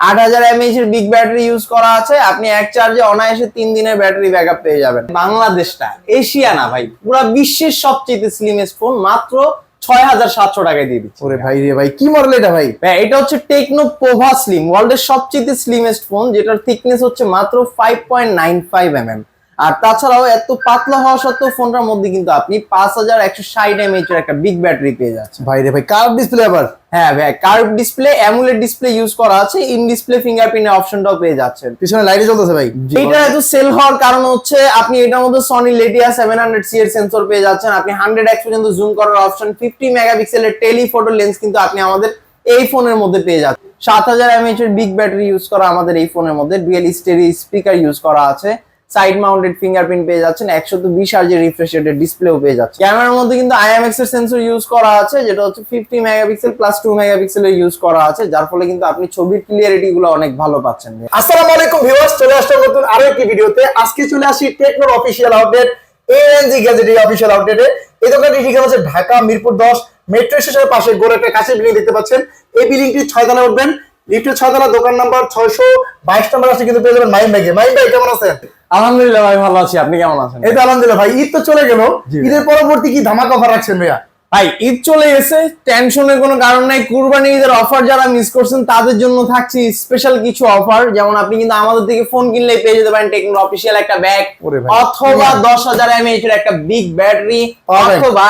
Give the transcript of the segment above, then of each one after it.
8000 mAh এর big battery use করা আছে। আপনি এক চার্জে অনায়াসে 3 দিনের ব্যাটারি ব্যাকআপ পেয়ে যাবেন। বাংলাদেশটা এশিয়া না ভাই, পুরো বিশ্বের সবচেয়ে স্লিমেস্ট ফোন মাত্র 6700 টাকায় দিয়ে দিচ্ছি। ওরে ভাই রে ভাই, কি মডেল এটা ভাই? এটা হচ্ছে টেকনো পোভা স্লিম, ওয়ার্ল্ডের সবচেয়ে স্লিমেস্ট ফোন, যেটার থিকনেস হচ্ছে মাত্র 5.95 mm। আর তাছাড়াও এত পাতলা হওয়া সত্ত্বেও ফোনটার মধ্যে কিন্তু আপনি 5160 mAh এর একটা বিগ ব্যাটারি পেয়ে যাচ্ছেন। ভাই রে ভাই, কার্ভ ডিসপ্লে আবার? হ্যাঁ ভাই, curve display, amulet display use করা আছে, ইন ডিসপ্লে ফিঙ্গারপ্রিন্টের অপশনটাও পেয়ে যাচ্ছেন। পিছনে লাইটে জ্বলতেছে ভাই। এটা এত সেল হওয়ার কারণ হচ্ছে আপনি এটার মধ্যে সনি লেটিয়া 700C এর সেন্সর পেয়ে যাচ্ছেন, আপনি 100x পর্যন্ত জুম করার অপশন, 50 মেগাপিক্সেলের টেলিফটো লেন্স কিন্তু আপনি আমাদের এই ফোনের মধ্যে পেয়ে যাচ্ছেন। 7000 mAh এর বিগ ব্যাটারি ইউজ করা আমাদের এই ফোনের মধ্যে, ডুয়েল স্টেরিও স্পিকার ইউজ করা আছে, সাইড মাউন্টেড ফিঙ্গারপ্রিন্ট পেয়ে যাচ্ছেন, 120 Hz এর রিফ্রেশ রেটের ডিসপ্লেও পেয়ে যাচ্ছে। ক্যামেরার মধ্যে কিন্তু IMX এর সেন্সর ইউজ করা আছে, যেটা হচ্ছে 50 মেগাপিক্সেল প্লাস 2 মেগাপিক্সেলের ইউজ করা আছে, যার ফলে কিন্তু আপনি ছবির ক্লিয়ারিটি গুলো অনেক ভালো পাচ্ছেন। আসসালামু আলাইকুম ভিউয়ার্স, চলে আসলাম নতুন আরো একটি ভিডিওতে। আজকে চলে আসি টেকনোর অফিশিয়াল আউটলেট ANG গ্যাজেটের অফিশিয়াল আউটলেটে। এই দোকানটি ঠিকানা হচ্ছে ঢাকা মিরপুর 10 মেট্রো স্টেশনের পাশে গোল একটা কাছে বিল্ডিং দেখতে পাচ্ছেন। এই বিল্ডিংটি 6 তলায় উঠবেন, লিফটের 6 তলা, দোকান নাম্বার 622 নম্বর আসলে কিন্তু পেয়ে যাবেন মাইম ভাইকে। মাইম ভাই কেমন আছেন? আলহামদুলিল্লাহ ভাই, ভালো আছি, আপনি কেমন আছেন? এই তো আলহামদুলিল্লাহ ভাই। ঈদ তো চলে গেল, ঈদের পরবর্তী কি ধামাকা অফার রাখছেন ভাইয়া? ভাই ঈদ চলে গেছে, টেনশনের কোনো কারণ নাই। কুরবানি ঈদের অফার যারা মিস করছেন তাদের জন্য থাকছে স্পেশাল কিছু অফার। যেমন আপনি কিন্তু আমাদের থেকে ফোন কিনলেই পেয়ে যেতে পারেন টেকনোর অফিশিয়াল একটা ব্যাগ, অথবা 10000 mAh এর একটা বিগ ব্যাটারি, অথবা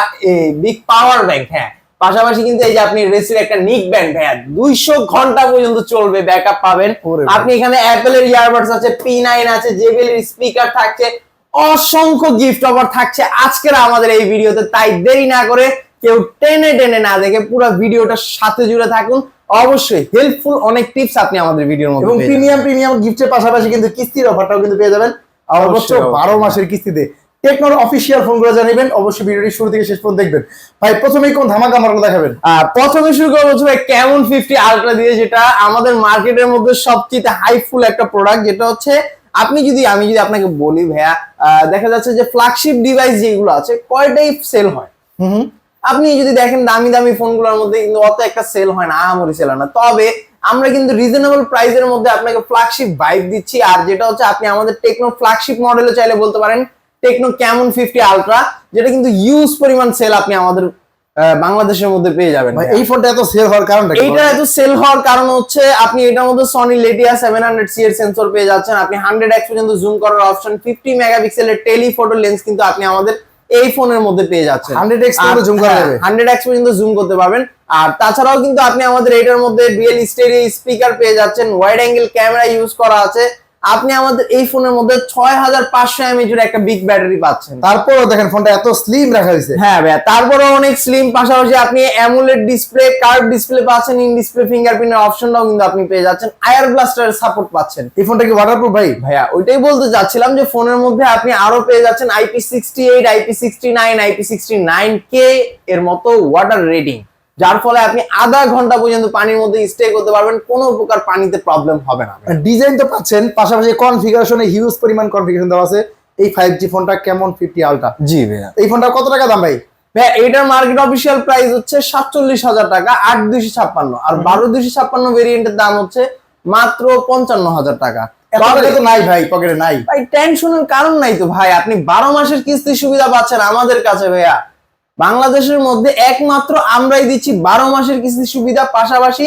বিগ পাওয়ার ব্যাংক। হ্যাঁ, পাশাপাশি কিন্তু এই যে আপনি রেসির একটা নিক ব্যান্ড, হ্যাঁ 200 ঘন্টা পর্যন্ত চলবে, ব্যাকআপ পাবেন আপনি। এখানে অ্যাপেলের ইয়ারবাডস আছে, P9 আছে, JBL এর স্পিকার থাকছে, অসংখ্য গিফট অফার থাকছে আজকের আমাদের এই ভিডিওতে। তাই দেরি না করে কেউ টেনে না দেখে পুরো ভিডিওটার সাথে জুড়ে থাকুন। অবশ্যই হেল্পফুল অনেক টিপস আপনি আমাদের ভিডিওর মধ্যে, এবং প্রিমিয়াম গিফটের পাশাপাশি কিন্তু কিস্তির অফারটাও কিন্তু পেয়ে যাবেন, সর্বোচ্চ 12 মাসের কিস্তিতে। টেকনোর অফিশিয়াল ফোনগুলো জানাবেন, অবশ্যই ভিডিওটি শুরু থেকে শেষ পর্যন্ত দেখবেন। ভাই প্রথমেই কোন ধামাকা মডেল দেখাবেন? প্রথমে শুরু করবো ভাই ক্যামন 50 আলট্রা দিয়ে, যেটা আমাদের মার্কেটের মধ্যে সবচেয়ে হাইফুল একটা প্রোডাক্ট। যেটা হচ্ছে আমি যদি আপনাকে বলি ভাইয়া, দেখা যাচ্ছে যে ফ্ল্যাগশিপ ডিভাইস যেগুলো আছে কয়টাই সেল হয়। আপনি যদি দেখেন দামি ফোনগুলোর মধ্যে কিন্তু অত একটা সেল হয় না, আহামরি সেল হয় না। তবে আমরা কিন্তু রিজনেবল প্রাইসের মধ্যে আপনাকে ফ্ল্যাগশিপ ভাইব দিচ্ছি। আর যেটা হচ্ছে আপনি আমাদের টেকনো ফ্ল্যাগশিপ মডেলে চাইলে বলতে পারেন টেকনো ক্যামন 50 আলট্রা, যেটা কিন্তু ইউজ পরিমাণ সেল আপনি আমাদের বাংলাদেশের মধ্যে পেয়ে যাবেন। এই ফোনটা এত সেল হওয়ার কারণটা কি? এইটা এত সেল হওয়ার কারণ হচ্ছে আপনি এটার মধ্যে সনি লেটিয়া 700C এর সেন্সর পেয়ে যাচ্ছেন, আপনি 100x পর্যন্ত জুম করার অপশন, 50 মেগাপিক্সেলের টেলিফটো লেন্স কিন্তু আপনি আমাদের এই ফোনের মধ্যে পেয়ে যাচ্ছেন। 100x পর্যন্ত জুম করা যাবে, 100x পর্যন্ত জুম করতে পারবেন। আর তাছাড়াও কিন্তু আপনি আমাদের এটার মধ্যে ডুয়েল স্টেরিও স্পিকার পেয়ে যাচ্ছেন, ওয়াইড অ্যাঙ্গেল ক্যামেরা ইউজ করা আছে। আপনি আমাদের এই ফোনের মধ্যে 6500 mAh এর একটা বিগ ব্যাটারি পাচ্ছেন। তারপরেও দেখেন ফোনটা এত স্লিম রাখা হয়েছে। হ্যাঁ ভাই, তারপরেও অনেক স্লিম। পাশাপাশি আপনি অ্যামুলেট ডিসপ্লে, কার্ভ ডিসপ্লে পাচ্ছেন, ইন ডিসপ্লে ফিঙ্গারপ্রিন্টের অপশনটাও কিন্তু আপনি পেয়ে যাচ্ছেন, আয়ার ব্লাস্টারের সাপোর্ট পাচ্ছেন। এই ফোনটা কি ওয়াটারপ্রুফ ভাই? ভাইয়া ওইটাই বলতে যাচ্ছিলাম যে ফোনের মধ্যে আপনি আরো পেয়ে যাচ্ছেন IP68, IP69, IP69K এর মতো ওয়াটার রেটিং, যার ফলে আপনি আধা ঘন্টা পর্যন্ত পানির মধ্যে স্টে করতে পারবেন, কোনো প্রকার পানিতে প্রবলেম হবে না। ডিজাইন তো পাচ্ছেন, পাশাপাশি কনফিগারেশনে হিউজ পরিমাণ কনফিগারেশন দেওয়া আছে এই 5G ফোনটা ক্যামন 50 আলট্রা। জি ভাইয়া, এই ফোনটা কত টাকা দাম ভাই? ভাইয়া এটার মার্কেট অফিশিয়াল প্রাইস হচ্ছে 47,000 টাকা, 8256। আর 12256 ভেরিয়েন্টের দাম হচ্ছে মাত্র 55,000 টাকা। এত টাকা তো নাই ভাই, পকেটে নাই ভাই। টেনশনের কারণ নাই তো ভাই, আপনি 12 মাসের কিস্তির সুবিধা পাচ্ছেন আমাদের কাছে ভাইয়া। বাংলাদেশের মধ্যে একমাত্র আমরাই দিচ্ছি 12 মাসের কিস্তি সুবিধা। পাশাপাশি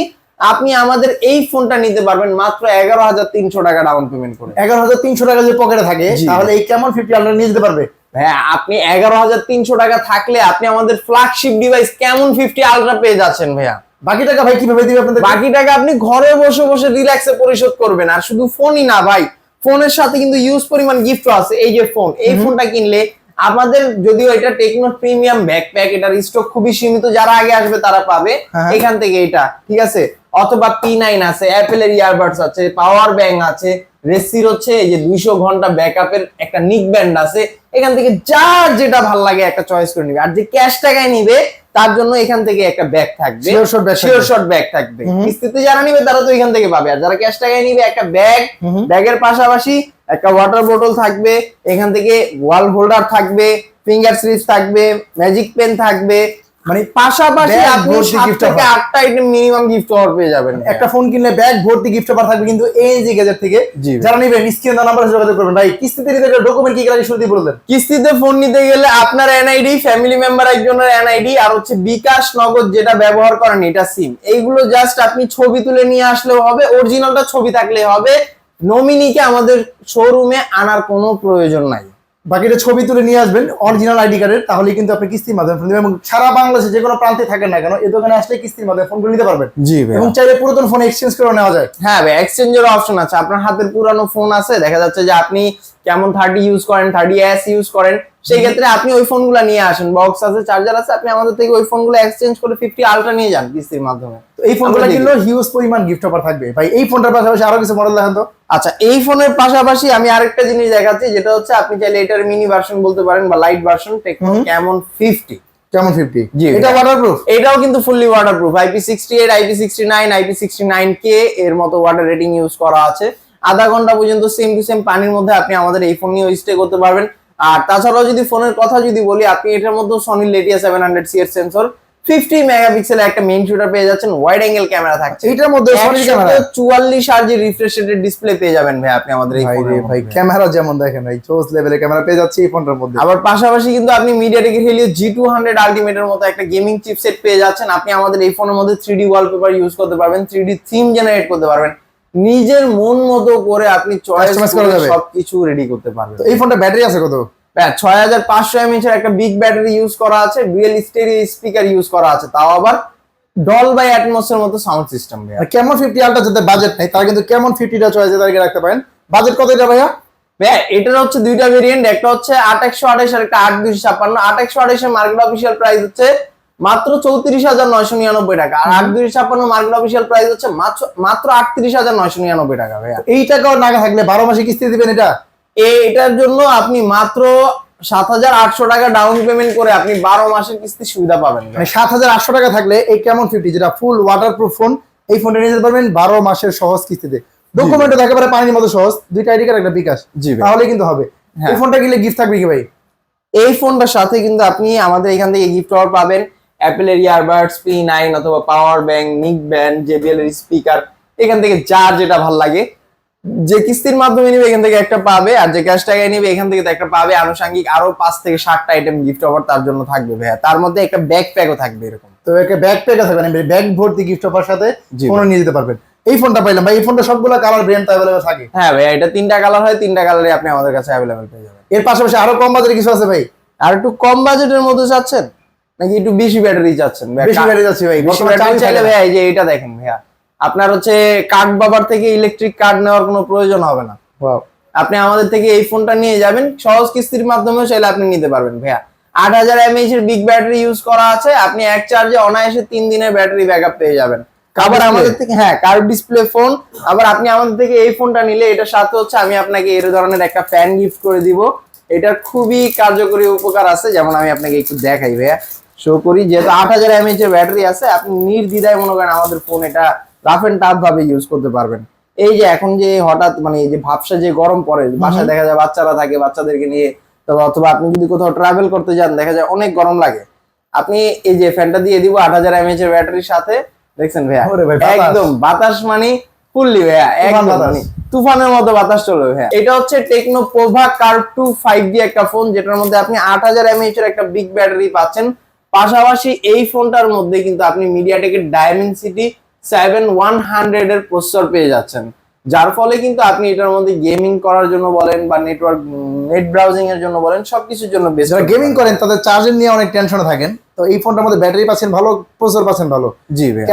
আপনি আমাদের এই ফোনটা নিতে পারবেন মাত্র 11,300 টাকা ডাউন পেমেন্ট করে। 11,300 টাকা যদি পকেটে থাকে তাহলে এই কেমন 50 আলট্রা নিয়ে যেতে পারবে। হ্যাঁ, আপনি 11,300 টাকা থাকলে আপনি আমাদের ফ্ল্যাগশিপ ডিভাইস ক্যামন 50 আলট্রা পেয়ে যাচ্ছেন ভাইয়া। বাকি টাকা ভাই কিভাবে দিবে আপনাদের? বাকি টাকা আপনি ঘরে বসে রিল্যাক্সে পরিশোধ করবেন। আর শুধু ফোনই না ভাই, ফোনের সাথে কিন্তু ইউজ পরিমাণ গিফট আছে। এই যে ফোন, এই ফোনটা কিনলে আমাদের, যদিও এটা টেকনো প্রিমিয়াম ব্যাকপ্যাক, এটার স্টক খুবই সীমিত, যারা আগে আসবে তারা পাবে এখান থেকে এটা, ঠিক আছে। অথবা P9 আছে, অ্যাপেলের ইয়ারবাডস আছে, পাওয়ার ব্যাংক আছে, রেসির হচ্ছে এই যে 200 ঘন্টা ব্যাকআপের একটা নিক ব্যান্ড আছে। এখান থেকে যার যেটা ভালো লাগে একটা চয়েস করে নিবে। আর যে ক্যাশ টাকায় নিবে তার জন্য এখান থেকে একটা ব্যাগ থাকবে, শিওর শট ব্যাগ থাকবে। কিস্তিতে যারা নিবে তারা তো এখান থেকে পাবে। আর যারা ক্যাশ টাকায় নিবে একটা ব্যাগ, ব্যাগের পাশাপাশি একটা ওয়াটার বোতল থাকবে, এখান থেকে ওয়াল হোল্ডার থাকবে, ফিঙ্গার স্লিপস থাকবে, ম্যাজিক পেন থাকবে, মানে পাশাপাশি bag আপনি ভর্তি 7 gift থেকে offer। 8টা আইটেম মিনিমাম গিফট অফার পেয়ে যাবেন। একটা ফোন কিনলে ব্যাগ ভর্তি গিফট অফার থাকবে কিন্তু এএনজি গ্যাজেট থেকে। জি ভাই। যারা নেবেন স্ক্রিনে দেওয়া নাম্বারে যোগাযোগ করবেন। ভাই কিস্তিতে নিতে গেলে ডকুমেন্ট কি কি লাগে শুরুতেই বলে দেন। কিস্তিতে ফোন নিতে গেলে আপনার এনআইডি, ফ্যামিলি মেম্বার একজনের এনআইডি, আর হচ্ছে বিকাশ নগদ যেটা ব্যবহার করেন এটা সিম, এইগুলো জাস্ট আপনি ছবি তুলে নিয়ে আসলেও হবে, অরিজিনালটা ছবি থাকলেই হবে। নমিনিকে আমাদের শোরুমে আনার কোনো প্রয়োজন নাই। বাকিটা ছবি তুলে নিয়ে আসবেন অরিজিনাল আইডি কার্ডের, তাহলে কিন্তু আপনি কিস্তির মাধ্যমে ফোন দিবেন এবং সারা বাংলাদেশে যে কোনো প্রান্তে থাকেন না কেন এই দোকানে আসলে কিস্তির মাধ্যমে ফোনগুলো নিতে পারবেন। জি ভাই। এবং চাইলে পুরাতন ফোন এক্সচেঞ্জ করে নেওয়া যায়। হ্যাঁ ভাই, এক্সচেঞ্জের অপশন আছে। আপনার হাতের পুরানো ফোন আছে, দেখা যাচ্ছে যে আপনি কেমন 30 ইউজ করেন, 30s ইউজ করেন, সেই ক্ষেত্রে আপনি ওই ফোনগুলো নিয়ে আসেন, বক্স আছে, চার্জার আছে, আপনি আমাদের থেকে ওই ফোনগুলো এক্সচেঞ্জ করে 50 আলট্রা নিয়ে যান কিস্তির মাধ্যমে। তো এই ফোনগুলো কিনলেও হিউজ পরিমাণ গিফট অফার থাকবে। ভাই এই ফোনটার পাশাপাশি আরো কিছু মডেল দেখান তো। আচ্ছা, এই ফোনের পাশাপাশি আমি আরেকটা জিনিস দেখাচ্ছি, যেটা হচ্ছে আপনি চাইলে এটার মিনি ভার্সন বলতে পারেন বা লাইট ভার্সন, টেকনো ক্যামন 50। কেমন 50? জি, এটা ওয়াটারপ্রুফ? এটাও কিন্তু fully waterproof, IP68, IP69, IP69K এর মতো ওয়াটার রেটিং ইউজ করা আছে। আধা ঘন্টা পর্যন্ত সেম টু সেম পানির মধ্যে আপনি আমাদের এই ফোন নিয়ে স্টে করতে পারবেন। আর তাছাড়াও যদি ফোনের কথা যদি বলি, আপনি এটার মধ্যে সনি লেটিয়া 700C এর সেন্সর, 50 মেগাপিক্সেলের একটা মেইন শুটার পেয়ে যাচ্ছেন, ওয়াইড অ্যাঙ্গেল ক্যামেরা থাকছে, এইটার মধ্যে সনি ক্যামেরা 44 আরজি রিফ্রেশ রেটের ডিসপ্লে পেয়ে যাবেন ভাই আপনি আমাদের এই ভাই রে ফোনের ভাই, মধ্যে। ক্যামেরা যেমন দেখেন ভাই চোস লেভেলের ক্যামেরা পেয়ে যাচ্ছে এই ফোনটার মধ্যে। আবার পাশাপাশি কিন্তু আপনি মিডিয়াটেক হেলিও G200 আলটিমেটের মতো একটা গেমিং চিপসেট পেয়ে যাচ্ছেন। আপনি আমাদের এই ফোনের মধ্যে 3D ওয়ালপেপার ইউজ করতে পারবেন, 3D থিম জেনারেট করতে পারবেন, নিজের মন মতো করে আপনি চয়েস Customize করে করা যাবে। সবকিছু রেডি করতে পারবেন। তো এই ফোনটা ব্যাটারি আছে কত? 6500 mAh এর একটা বিগ ব্যাটারি ইউজ করা আছে, ডুয়েল স্টেরিও স্পিকার ইউজ করা আছে, তাও আবার ডলবাই অ্যাটমস এর মতো সাউন্ড সিস্টেম ভাই। আর কেমন 50 আলট্রা যাদের বাজেট নাই তারা কিন্তু কেমন 50টা চয়েসে তারিখে রাখতে পারেন। বাজেট কত এটা ভাইয়া? ভাই এটার হচ্ছে দুইটা ভেরিয়েন্ট, একটা হচ্ছে 8128 আর একটা 8256। 8128 এর মার্কেট অফিশিয়াল প্রাইস হচ্ছে মাত্র 34,999 টাকা, আর 8256 মার্কেট অফিশিয়াল প্রাইস হচ্ছে মাত্র 38,999 টাকা ভাইয়া। এই টাকাও নাগা থাকলে 12 মাসে কিস্তি দিবেন এটা? এটার জন্য আপনি মাত্র 7,800 টাকা ডাউন পেমেন্ট করে আপনি 12 মাসের কিস্তি সুবিধা পাবেন। মানে 7,800 টাকা থাকলে এই কেমন 50 যেটা ফুল ওয়াটারপ্রুফ ফোন, এই ফোনটা নিয়ে যেতে পারবেন 12 মাসের সহজ কিস্তিতে। ডকুমেন্টও একেবারে পানির মতো সহজ, দুইটা আইডি কার্ড একটা বিকাশ, জি ভাই। তাহলে কিন্তু হবে। হ্যাঁ। এই ফোনটা কিনলে গিফট থাকবে কি ভাই? এই ফোনটার সাথে কিন্তু আপনি আমাদের এখান থেকে গিফট অফার পাবেন, অ্যাপেলের ইয়ারবাডস P9 অথবা পাওয়ার ব্যাংক, নিক ব্যান্ড, JBL এর স্পিকার, এখান থেকে যার যেটা ভালো লাগে, যে কিস্তির মাধ্যমে নিবে এখান থেকে একটা পাবে, আর যে ক্যাশ টাকায় নিবে এখান থেকে তো একটা পাবে। আনুষঙ্গিক আরো 5 থেকে 7টা আইটেম গিফট অফার তার জন্য থাকবে ভাইয়া, তার মধ্যে একটা ব্যাকপ্যাকও থাকবে এরকম। তো একটা ব্যাকপ্যাকও থাকবে, মানে ব্যাগ ভর্তি গিফট অফার সাথে জি ফোন নিয়ে যেতে পারবেন। এই ফোনটা পাইলাম ভাই, এই ফোনটা সবগুলো কালার ব্র্যান্ড अवेलेबल থাকে? হ্যাঁ ভাইয়া, এটা 3টা কালার হয়, 3টা কালারে আপনি আমাদের কাছে অ্যাভেলেবল পেয়ে যাবেন। এর পাশাপাশি আরো কম বাজেটে কিছু আছে ভাই? আর একটু কম বাজেটের মধ্যে চাচ্ছেন নাকি একটু বেশি ব্যাটারি চাচ্ছেন? বেশি ব্যাটারি যাচ্ছে ভাই, বেশি বর্তমানে ব্যাটারি চার্জ চাইলে থাকে না। ভাইয়া এই যে এটা দেখেন ভাইয়া, আপনার হচ্ছে কার্ড বাবার থেকে ইলেকট্রিক কার্ড নেওয়ার কোনো প্রয়োজন হবে না। Wow। আপনি আমাদের থেকে এই ফোনটা নিয়ে যাবেন, সহজ কিস্তির মাধ্যমে চাইলে আপনি নিতে পারবেন ভাইয়া। 8000 mAh এর বিগ ব্যাটারি ইউজ করা আছে, আপনি এক চার্জে অনায়াসে 3 দিনের ব্যাটারি ব্যাকআপ পেয়ে যাবেন। আবার আমাদের থেকে কার্ভ ডিসপ্লে ফোন, আবার আপনি আমাদের থেকে এই ফোনটা নিলে এটার সাথে হচ্ছে আমি আপনাকে এর ধরনের একটা ফ্যান গিফট করে দিব। এটার খুবই কার্যকরী উপকার আছে, যেমন আমি আপনাকে একটু দেখাই ভাইয়া, শো করি। যেহেতু 8000 mAh এর ব্যাটারি আছে, আপনি নির্দ্বিধায় মনে করেন আমাদের ফোন এটা রাফ এন্ড টাফ ভাবে ইউজ করতে পারবেন। এই যে এখন যে হঠাৎ মানে এই যে ভাবসা যে গরম পড়ে, বাসায় দেখা যায় বাচ্চারা থাকে, বাচ্চাদেরকে নিয়ে অথবা আপনি যদি কোথাও ট্রাভেল করতে যান, দেখা যায় অনেক গরম লাগে, আপনি এই যে ফ্যানটা দিয়ে দিব 8000 mAh এর ব্যাটারির সাথে, দেখছেন ভাইয়া ওরে ভাই, বাতাস। একদম বাতাস মানে ফুললি ভাইয়া, একদম বাতাস। মানে তুফানের মতো বাতাস চলবে ভাইয়া। এটা হচ্ছে টেকনো পোভা কার্ভ 2 5G একটা ফোন, যেটার মধ্যে আপনি 8000 mAh এর একটা বিগ ব্যাটারি পাচ্ছেন। পাশাপাশি এই ফোনটার মধ্যে কিন্তু আপনি মিডিয়াটেকের ডায়মেনসিটি 7100 এর প্রসেসর পেয়ে যাচ্ছেন, যার ফলে কিন্তু আপনি এটার মধ্যে গেমিং করার জন্য বলেন বা নেট ব্রাউজিং এর জন্য বলেন, সবকিছুর জন্য বেস্ট। যারা গেমিং করেন তাদের চার্জিং নিয়ে অনেক টেনশনে থাকেন, তো এই ফোনটার মধ্যে ব্যাটারি পাচ্ছেন ভালো, প্রসেসর পাচ্ছেন ভালো। জি ভাই।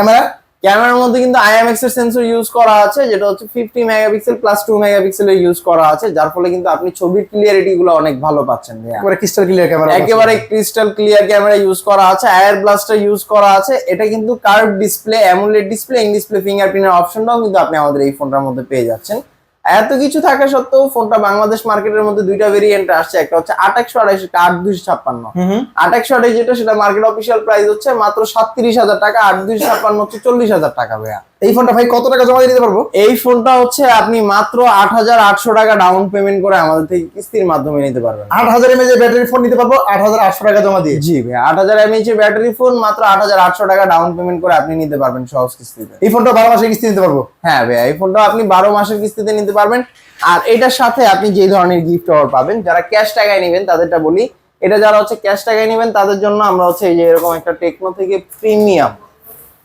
ক্যামেরার মধ্যে কিন্তু IMX এর সেন্সর ইউজ করা আছে, যেটা হচ্ছে 50 মেগাপিক্সেল প্লাস 2 মেগাপিক্সেলের ইউজ করা আছে, যার ফলে কিন্তু আপনি ছবির ক্লিয়ারিটি গুলো অনেক ভালো পাচ্ছেন ভাইয়া। একেবারে ক্রিস্টাল ক্লিয়ার ক্যামেরা, একেবারে ক্রিস্টাল ক্লিয়ার ক্যামেরা ইউজ করা আছে, এয়ার ব্লাস্টার ইউজ করা আছে। এটা কিন্তু curve display, AMOLED display, in display ফিঙ্গারপ্রিন্টের অপশনটাও কিন্তু আপনি আমাদের এই ফোনটার মধ্যে পেয়ে যাচ্ছেন। এত কিছু থাকা সত্ত্বেও ফোনটা বাংলাদেশ মার্কেটের মধ্যে দুইটা ভেরিয়েন্ট আসছে, একটা হচ্ছে 8128, একটা 8256। 8128 যেটা, সেটা মার্কেট অফিসিয়াল প্রাইস হচ্ছে মাত্র 37,000 টাকা, 8256 হচ্ছে 40,000 টাকা ভাইয়া। এই ফোনটা ভাই কত টাকা জমা দিয়ে নিতে পারবো? এই ফোনটা হচ্ছে আপনি মাত্র 8,800 টাকা ডাউন পেমেন্ট করে আমাদের থেকে কিস্তির মাধ্যমে নিতে পারবেন। 8000 mAh ব্যাটারি ফোন নিতে পারবো 8800 টাকা জমা দিয়ে? জি ভাই, 8000 mAh এর ব্যাটারি ফোন মাত্র 8,800 টাকা ডাউন পেমেন্ট করে আপনি নিতে পারবেন সহজ কিস্তিতে। এই ফোনটা 12 মাসের কিস্তি নিতে পারবো? হ্যাঁ ভাই, এই ফোনটা আপনি 12 মাসের কিস্তিতে নিতে পারবেন। আর এটার সাথে আপনি যে ধরনের গিফট অফার পাবেন, যারা ক্যাশ টাকায় নেবেন তাদেরটা বলি, এটা যারা হচ্ছে ক্যাশ টাকায় নেবেন তাদের জন্য আমরা হচ্ছে এই যে এরকম একটা টেকনো থেকে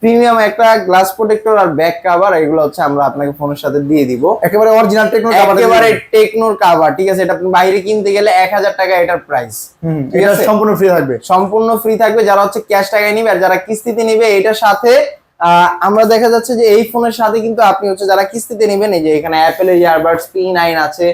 প্রিমিয়াম একটা গ্লাস প্রোটেক্টর আর ব্যাক কভার, এগুলো হচ্ছে আমরা আপনাকে ফোনের সাথে দিয়ে দিব। একেবারে অরিজিনাল টেকনো কভার, একেবারে টেকনোর কভার, ঠিক আছে? এটা আপনি বাইরে কিনতে গেলে 1000 টাকা এটার প্রাইস, ঠিক এটা আছে? সম্পূর্ণ ফ্রি থাকবে? সম্পূর্ণ ফ্রি থাকবে যারা হচ্ছে ক্যাশ টাকায় নিবে। আর যারা কিস্তিতে নিবে এটার সাথে আমরা দেখা যাচ্ছে যে এই ফোনের সাথে কিন্তু আপনি হচ্ছে যারা কিস্তিতে নেবেন, এই যে এখানে অ্যাপেলের ইয়ারবাডস P9 আছে,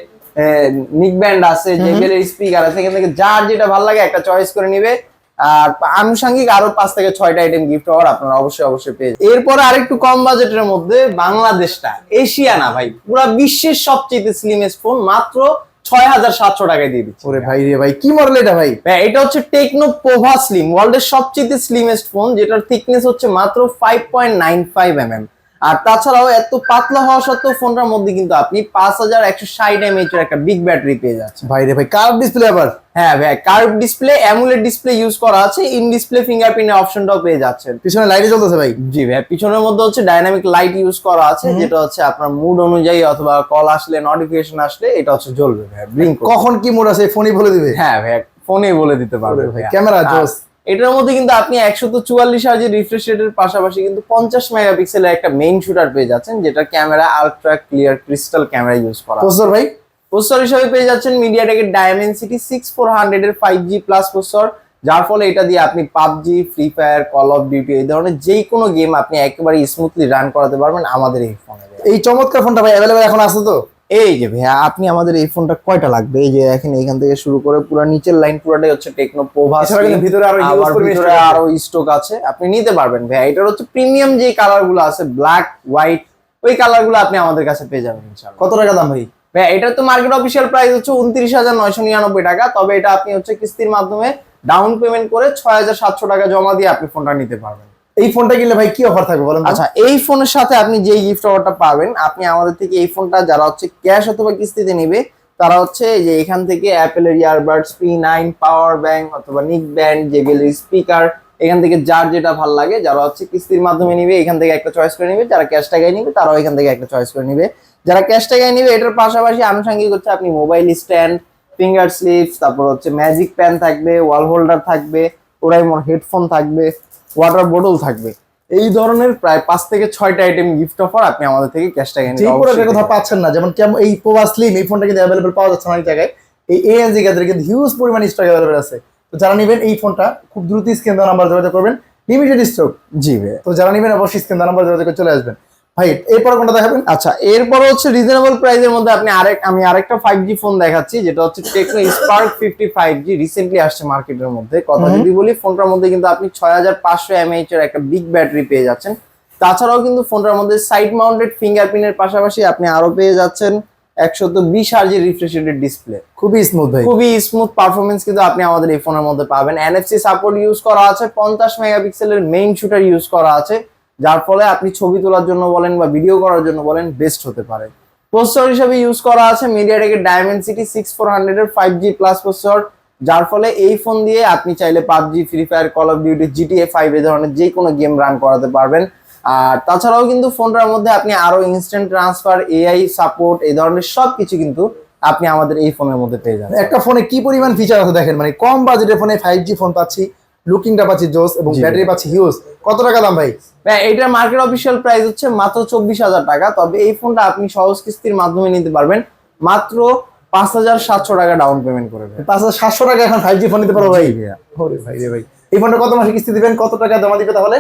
নিক ব্যান্ড আছে, JBL এর স্পিকার আছে, এখান থেকে যার যেটা ভালো লাগে একটা চয়েস করে নিবে। আর আনুষঙ্গিক আরো 5 থেকে 6টা আইটেম গিফট হওয়ার আপনারা অবশ্যই পেয়ে যাবেন। এরপরে আরেকটু কম বাজেটের মধ্যে বাংলাদেশটা, এশিয়া না ভাই, পুরো বিশ্বের সবচেয়ে স্লিমেস্ট ফোন মাত্র 6,700 টাকায় দিয়ে দিচ্ছি। ওরে ভাই রে ভাই, কি মডেল এটা ভাই? এটা হচ্ছে টেকনো পোভা স্লিম, ওয়ার্ল্ডের সবচেয়ে স্লিমেস্ট ফোন, যেটার থিকনেস হচ্ছে মাত্র 5.95 mm। আর তাছাড়াও এত পাতলা হওয়া সত্ত্বেও ফোনটার মধ্যে কিন্তু আপনি 5160 mAh এর একটা বিগ ব্যাটারি পেয়ে যাচ্ছেন। ভাই রে ভাই, কার্ভ ডিসপ্লে আবার? হ্যাঁ ভাই, curve display, amulet display use করা আছে, ইন ডিসপ্লে ফিঙ্গারপ্রিন্টের অপশনটাও পেয়ে যাচ্ছেন। পিছনে লাইটে জ্বলতেছে ভাই? জি ভাই, পিছনের মধ্যে হচ্ছে ডাইনামিক লাইট ইউজ করা আছে, যেটা হচ্ছে আপনার মুড অনুযায়ী অথবা কল আসলে, নোটিফিকেশন আসলে এটা হচ্ছে জ্বলবে ভাই, ব্লিঙ্ক করবে। কখন কি মোড আছে ফোনই বলে দিবে? হ্যাঁ ভাই, ফোনে বলে দিতে পারবে ভাই। ক্যামেরা জোস। এটার মধ্যে কিন্তু আপনি 144 হার্জের রিফ্রেশ রেটের পাশাপাশি কিন্তু 50 মেগাপিক্সেলের একটা মেইন শুটার পেয়ে যাচ্ছেন, যেটা camera ultra clear crystal camera use করা। প্রসেসর ভাই? প্রসেসর হিসেবে পেয়ে যাচ্ছেন মিডিয়াটেকের ডায়মেনসিটি 6400 এর 5G প্লাস প্রসেসর, যার ফলে এটা দিয়ে আপনি PUBG, free fire, call of duty এই ধরনের যেই কোনো গেম আপনি একেবারে স্মুথলি রান করাতে পারবেন আমাদের এই ফোনে। এই চমৎকার ফোনটা ভাই অ্যাভেলেবল এখন আছে তো? এই যে ভাইয়া, আপনি আমাদের এই ফোনটা কয়টা লাগবে, এই যে দেখেন এখান থেকে শুরু করে পুরো নিচের লাইন পুরোটাই হচ্ছে টেকনো পোভা। ভিতরে আরো স্টক আছে, আপনি নিতে পারবেন ভাইয়া। এটার হচ্ছে প্রিমিয়াম যে কালার গুলো আছে, ব্ল্যাক, হোয়াইট, ওই কালার গুলো আপনি আমাদের কাছে পেয়ে যাবেন ইনশাআল্লাহ। কত টাকা দাম ভাই? ভাইয়া এটার তো মার্কেট অফিসিয়াল প্রাইস হচ্ছে 29,999 টাকা, তবে এটা আপনি হচ্ছে কিস্তির মাধ্যমে ডাউন পেমেন্ট করে 6,700 টাকা জমা দিয়ে আপনি ফোনটা নিতে পারবেন। এই ফোনটা কিনলে ভাই কি অফার থাকবে বলেন? আচ্ছা, এই ফোনের সাথে আপনি যে গিফট অফারটা পাবেন, আপনি আমাদের থেকে এই ফোনটা যারা হচ্ছে ক্যাশ অথবা কিস্তিতে নিবে তারা হচ্ছে যে এখান থেকে অ্যাপেলের ইয়ারবাডস P9, পাওয়ার ব্যাংক অথবা নিক ব্যান্ড, JBL এর স্পিকার, এখান থেকে যার যেটা ভালো লাগে, যারা হচ্ছে কিস্তির মাধ্যমে নিবে এখান থেকে একটা চয়েস করে নিবে, যারা ক্যাশ টাকায় নিবে তারাও এখান থেকে একটা চয়েস করে নিবে। যারা ক্যাশ টাকায় নিবে এটার পাশাপাশি আনুষঙ্গিক হচ্ছে আপনি মোবাইল স্ট্যান্ড, ফিঙ্গার স্লিপস, তারপর হচ্ছে ম্যাজিক প্যান থাকবে, ওয়াল হোল্ডার থাকবে, ওরাইমোর হেডফোন থাকবে, ওয়াটার বোতল থাকবে, এই ধরনের প্রায় 5 থেকে 6টা আইটেম গিফট অফার আপনি আমাদের থেকে ক্যাশ টাকায় নিতে পারবেন। কথা পাচ্ছেন না, যেমন কেমন এই পোভা স্লিম, এই ফোনটা কিন্তু অ্যাভেলেবল পাওয়া যাচ্ছে অনেক জায়গায়। এই ANZ গ্যাজেটের কিন্তু হিউজ পরিমাণ স্টক অ্যাভেলেবল আছে। তো যারা নেবেন এই ফোনটা খুব দ্রুত স্ক্রিন দেওয়া নাম্বার যোগাযোগ করবেন, লিমিটেড স্টক। জি ভাই, তো যারা নেবেন অবশ্যই স্ক্রিন দেওয়া নাম্বার যোগাযোগ করে চলে আসবেন। ভাই এরপর কোনটা দেখাবেন? আচ্ছা, এরপর হচ্ছে রিজনেবল প্রাইসের মধ্যে আমি আরেকটা 5G ফোন দেখাচ্ছি, যেটা হচ্ছে টেকনো স্পার্ক 50 5G, রিসেন্টলি আসছে মার্কেটের মধ্যে। কথা যদি বলি, ফোনটার মধ্যে কিন্তু আপনি 6500 mAh এর একটা বিগ ব্যাটারি পেয়ে যাচ্ছেন। তাছাড়াও কিন্তু ফোনটার মধ্যে সাইড মাউন্টেড ফিঙ্গারপ্রিন্টের পাশাপাশি আপনি আরো পেয়ে যাচ্ছেন 120 হার্জের রিফ্রেশ রেটের ডিসপ্লে। খুবই স্মুথ ভাই, খুবই স্মুথ পারফরমেন্স কিন্তু আপনি আমাদের এই ফোনের মধ্যে পাবেন। NFC সাপোর্ট ইউজ করা আছে, 50 মেগাপিক্সেলের মেইন শুটার ইউজ করা আছে, যার ফলে আপনি ছবি তোলার জন্য বলেন বা ভিডিও করার জন্য বলেন বেস্ট হতে পারে। প্রসেসর হিসেবে ইউজ করা আছে মিডিয়াটেকের ডায়মেনসিটি 6400 এর 5G প্লাস প্রসেসর, যার ফলে এই ফোন দিয়ে আপনি চাইলে PUBG, free fire, call of duty, GTA 5 এই ধরনের যে কোনো গেম রান করাতে পারবেন। আর তাছাড়াও কিন্তু ফোনটার মধ্যে আপনি আরো ইনস্ট্যান্ট ট্রান্সফার, AI সাপোর্ট, এই ধরনের সবকিছু কিন্তু আপনি আমাদের এই ফোনের মধ্যে পেয়ে যাবেন। একটা ফোনে কি পরিমাণ ফিচার আছে দেখেন, মানে কম বাজেটের ফোনে 5G ফোন পাচ্ছি, লুকিংটা পাচ্ছি জোস, এবং ব্যাটারি পাচ্ছি হিউজ। কত টাকা দাম ভাই? এইটার মার্কেট অফিসিয়াল প্রাইস হচ্ছে মাত্র 24,000 টাকা, তবে এই ফোনটা আপনি সহজ কিস্তির মাধ্যমে নিতে পারবেন মাত্র 5,700 টাকা ডাউন পেমেন্ট করে। 5,700 টাকা এখন 5G ফোন নিতে পারবো ভাই? ওরে ভাই রে ভাই, এই ফোনটা কত মাসে কিস্তি দিবেন, কত টাকা জমা দিবে তাহলে?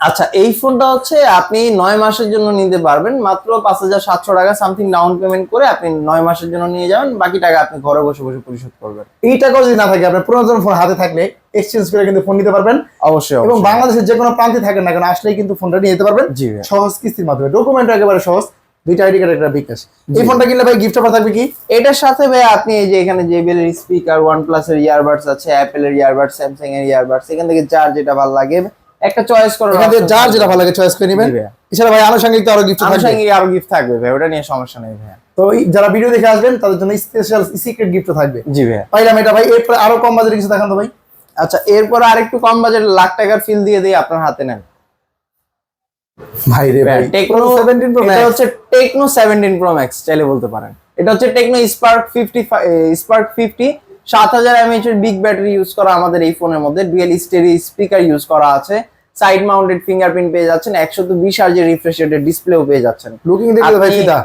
আচ্ছা, এই ফোনটা হচ্ছে আপনি 9 মাসের জন্য নিতে পারবেন, মাত্র 5,700 টাকা সামথিং ডাউন পেমেন্ট করে আপনি 9 মাসের জন্য নিয়ে যাবেন, বাকি টাকা আপনি ঘরে বসে বসে পরিশোধ করবেন। এই টাকাও যদি না থাকে, আপনার পুরাতন ফোন হাতে থাকলে এক্সচেঞ্জ করে কিন্তু ফোন নিতে পারবেন অবশ্যই। এবং বাংলাদেশের যে কোনো প্রান্তে থাকেন না কেন, আসলেই কিন্তু ফোনটা নিয়ে যেতে পারবেন জি সহজ কিস্তির মাধ্যমে। ডকুমেন্ট একেবারে সহজ, 2টা আইডি কার্ড, একটা বিকাশ। এই ফোনটা কিনলে ভাই গিফট অফার থাকবে কি? এটার সাথে ভাই আপনি এই যে এখানে JBL এর স্পিকার, OnePlus এর ইয়ারবাডস আছে, অ্যাপেল এর ইয়ারবাডস, স্যামসাং এর ইয়ারবাডস, এখান থেকে যার যেটা ভালো লাগে একটা চয়েস করার এখান থেকে option যার থাকবে। যেটা ভালো লাগে চয়েস করে নেবেন। জি ভাইয়া। এছাড়া ভাই আনুষঙ্গিক তো আরো গিফট থাকবে। আনুষঙ্গিক আরো গিফট থাকবে ভাই, ওটা নিয়ে সমস্যা নেই ভাইয়া। তো যারা ভিডিও দেখে আসবেন তাদের জন্য স্পেশাল সিক্রেট গিফটও থাকবে। জি ভাইয়া। পাইলাম এটা ভাই। এরপরে আরো কম বাজেটে কিছু দেখান তো ভাই। আচ্ছা, এরপর আরেকটু কম বাজেট লাখ টাকার ফিল দিয়ে দিই, আপনার হাতে নেন। ভাই রে ভাই, টেকনো 17 Pro এটা Max। হচ্ছে টেকনো 17 প্রো ম্যাক্স চাইলে বলতে পারেন। এটা হচ্ছে টেকনো স্পার্ক 50 7000 mAh এর বিগ ব্যাটারি ইউজ করা আমাদের এই ফোনের মধ্যে। ডুয়াল স্টেরিও স্পিকার ইউজ করা আছে, সাইড মাউন্টেড ফিঙ্গারপ্রিন্ট পেয়ে যাচ্ছেন, 120 হার্জের রিফ্রেশ রেটের ডিসপ্লেও পেয়ে যাচ্ছেন। লুকিং দেখে তো ভাই আপনি, ফিদা।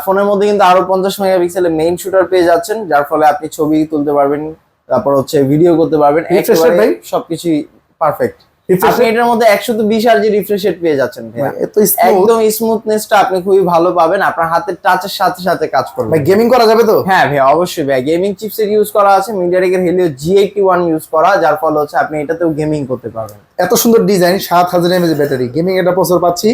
ফোনের মধ্যে কিন্তু আরো 50 মেগাপিক্সেলের মেইন শুটার পেয়ে যাচ্ছেন, যার ফলে আপনি ছবি তুলতে পারবেন, তারপর হচ্ছে ভিডিও করতে পারবেন। Refresh rate ভাই? সবকিছুই পারফেক্ট। Refresh আপনি এটার মধ্যে 120 হার্জের রিফ্রেশ রেট পেয়ে যাচ্ছেন ভাইয়া। এত স্মুথ। একদম স্মুথনেসটা আপনি খুবই ভালো পাবেন, আপনার হাতের টাচের সাথে সাথে কাজ করবে। ভাই গেমিং করা যাবে তো? হ্যাঁ ভাই, অবশ্যই ভাই। গেমিং চিপসেট ইউজ করা আছে, মিডিয়াটেকের Helio G81 ইউজ করা, যার ফলে হচ্ছে আপনি এটাতেও গেমিং করতে পারবেন। এত সুন্দর ডিজাইন, 7000 mAh ব্যাটারি, গেমিং একটা প্রসেসর পাচ্ছি।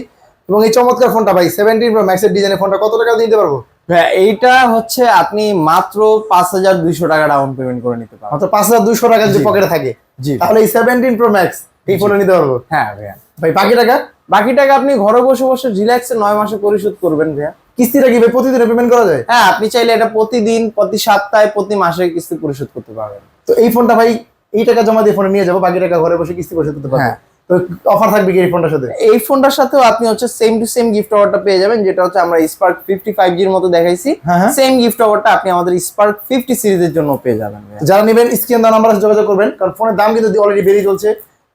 এবং এই চমৎকার ফোনটা ভাই 17 Pro Max এর ডিজাইনের ফোনটা কত টাকা দিতে পারবো? ভাই এইটা হচ্ছে আপনি মাত্র 5200 টাকা ডাউন পেমেন্ট করে নিতে পারবেন। মাত্র 5200 টাকা যদি জি। পকেটে থাকে, জি। তাহলে এই 17 Pro Max এই ফোনে নিতে পারবো। হ্যাঁ ভাইয়া। ভাই বাকি টাকা বাকি টাকা আপনি ঘরে বসে বসে রিল্যাক্সে 9 মাসে পরিশোধ করবেন ভাইয়া। কিস্তিটা কি ভাই প্রতিদিন পেমেন্ট করা যায়? হ্যাঁ, আপনি চাইলে এটা প্রতিদিন, প্রতি সপ্তাহে, প্রতি মাসে কিস্তি পরিশোধ করতে পারবেন। তো এই ফোনটা ভাই এই টাকা জমা দিয়ে ফোনে নিয়ে যাবো, বাকি টাকা ঘরে বসে কিস্তি পরিশোধ করতে পারবো। হ্যাঁ। তো অফার থাকবে কি এই ফোনটার সাথে? এই ফোনটার সাথেও আপনি হচ্ছে সেম টু সেম গিফট অফারটা পেয়ে যাবেন, যেটা হচ্ছে আমরা স্পার্ক 55G এর মতো দেখাইছি। হ্যাঁ, হ্যাঁ। সেম গিফট অফারটা আপনি আমাদের স্পার্ক 50 সিরিজের জন্য পেয়ে যাবেন ভাইয়া। যারা নেবেন স্ক্রিন দেওয়া নাম্বারে যোগাযোগ করবেন, কারণ ফোনের দাম কিন্তু অলরেডি বেরিয়ে চলছে।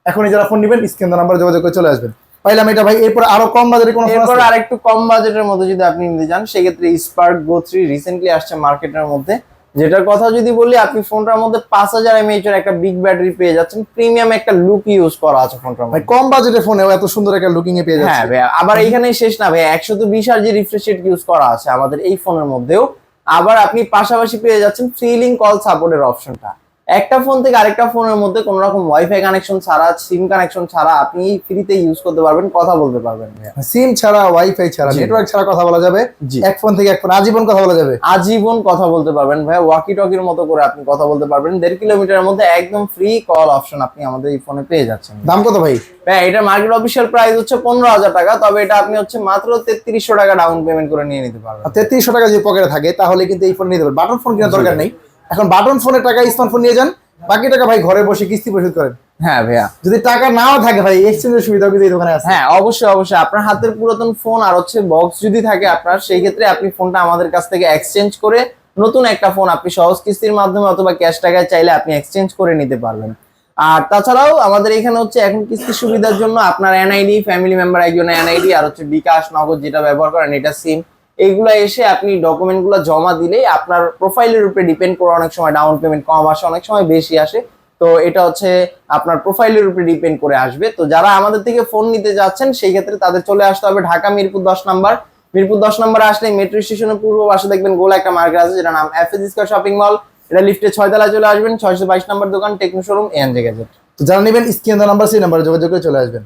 এখনই যারা ফোন নেবেন স্ক্রিন দেওয়া নাম্বারে যোগাযোগ করে চলে আসবেন। পাইলাম এটা ভাই। এরপর আরো কম বাজেটে কোনো ফোন এরপর আছে? আরেকটু কম বাজেটের মধ্যে যদি আপনি নিতে চান, সেক্ষেত্রে স্পার্ক গো 3 রিসেন্টলি আসছে মার্কেটের মধ্যে। যেটার কথা যদি বলি, আপনি ফোনটার মধ্যে 5000 mAh এর একটা বিগ ব্যাটারি পেয়ে যাচ্ছেন, প্রিমিয়াম একটা লুক ইউজ করা আছে ফোনটার ভাই মধ্যে। কম বাজেটের ফোনেও এত সুন্দর একটা লুকিং এ পেয়ে হ্যাঁ যাচ্ছে। ভাইয়া, আবার এইখানেই শেষ না ভাই, 120 হার্জের রিফ্রেশ রেট ইউজ করা আছে আমাদের এই ফোনের মধ্যেও। আবার আপনি পাশাপাশি পেয়ে যাচ্ছেন ফ্রি লিঙ্ক কল সাপোর্টের অপশনটা। একটা ফোন থেকে আরেকটা ফোনের মধ্যে কোনো রকম ওয়াইফাই কানেকশন ছাড়া, সিম কানেকশন ছাড়া আপনি ফ্রিতে ইউজ করতে পারবেন, কথা বলতে পারবেন ভাইয়া। সিম ছাড়া, ওয়াইফাই ছাড়া, জি। নেটওয়ার্ক ছাড়া কথা বলা যাবে। জি। এক ফোন থেকে এক ফোন আজীবন কথা বলা যাবে। আজীবন কথা বলতে পারবেন ভাই, ওয়াকি টকির মতো করে আপনি কথা বলতে পারবেন। 1.5 কিলোমিটারের মধ্যে একদম ফ্রি কল অপশন আপনি আমাদের এই ফোনে পেয়ে যাচ্ছেন। দাম কত ভাই? ভাই এটার মার্কেট অফিসিয়াল প্রাইস হচ্ছে 15000 টাকা, তবে এটা আপনি হচ্ছে মাত্র 3300 টাকা ডাউন পেমেন্ট করে নিয়ে নিতে পারবেন। আর 3300 টাকা যদি পকেটে থাকে তাহলে কিন্তু এই ফোন নিতে পারবেন। বাটন ফোন কেনার দরকার নেই। এখন বাটন ফোনের টাকা স্মার্টফোন নিয়ে যান, বাকি টাকা ভাই ঘরে বসে কিস্তি পরিশোধ করেন। হ্যাঁ ভাইয়া। যদি টাকা নাও থাকে ভাই, এক্সচেঞ্জের সুবিধা কিন্তু এই দোকানে আছে। হ্যাঁ, অবশ্যই অবশ্যই। আপনার হাতের পুরাতন ফোন আর হচ্ছে বক্স যদি থাকে আপনার, সেই ক্ষেত্রে আপনি ফোনটা আমাদের কাছ থেকে এক্সচেঞ্জ করে নতুন একটা ফোন আপনি সহজ কিস্তির মাধ্যমে অথবা ক্যাশ টাকায় চাইলে আপনি এক্সচেঞ্জ করে নিতে পারবেন। আর তাছাড়াও আমাদের এখানে হচ্ছে এখন কিস্তির সুবিধার জন্য আপনার এনআইডি, ফ্যামিলি মেম্বার একজনের এনআইডি আর হচ্ছে বিকাশ, নগদ যেটা ব্যবহার করেন এটা সিম, এইগুলো এসে আপনি ডকুমেন্টগুলো জমা দিলেই আপনার প্রোফাইলের উপরে ডিপেন্ড করে অনেক সময় ডাউন পেমেন্ট কম আসে, অনেক সময় বেশি আসে। তো এটা হচ্ছে আপনার প্রোফাইলের উপরে ডিপেন্ড করে আসবে। তো যারা আমাদের থেকে ফোন নিতে যাচ্ছেন সেই ক্ষেত্রে তাদের চলে আসতে হবে ঢাকা মিরপুর 10 নাম্বার। মিরপুর 10 নাম্বারে আসলে মেট্রো স্টেশনের পূর্ব পাশে দেখবেন গোল একটা মার্কেট আছে, যেটা নাম এফএস স্কয়ার শপিং মল। এটা লিফটে 6 তলায় চলে আসবেন, 622 নাম্বার দোকান, টেকনো শোরুম, এএনজে গ্যাজেট। তো যারা নেবেন স্ক্রিন দেওয়া নাম্বার, সেই নাম্বারে যোগাযোগ করে চলে আসবেন।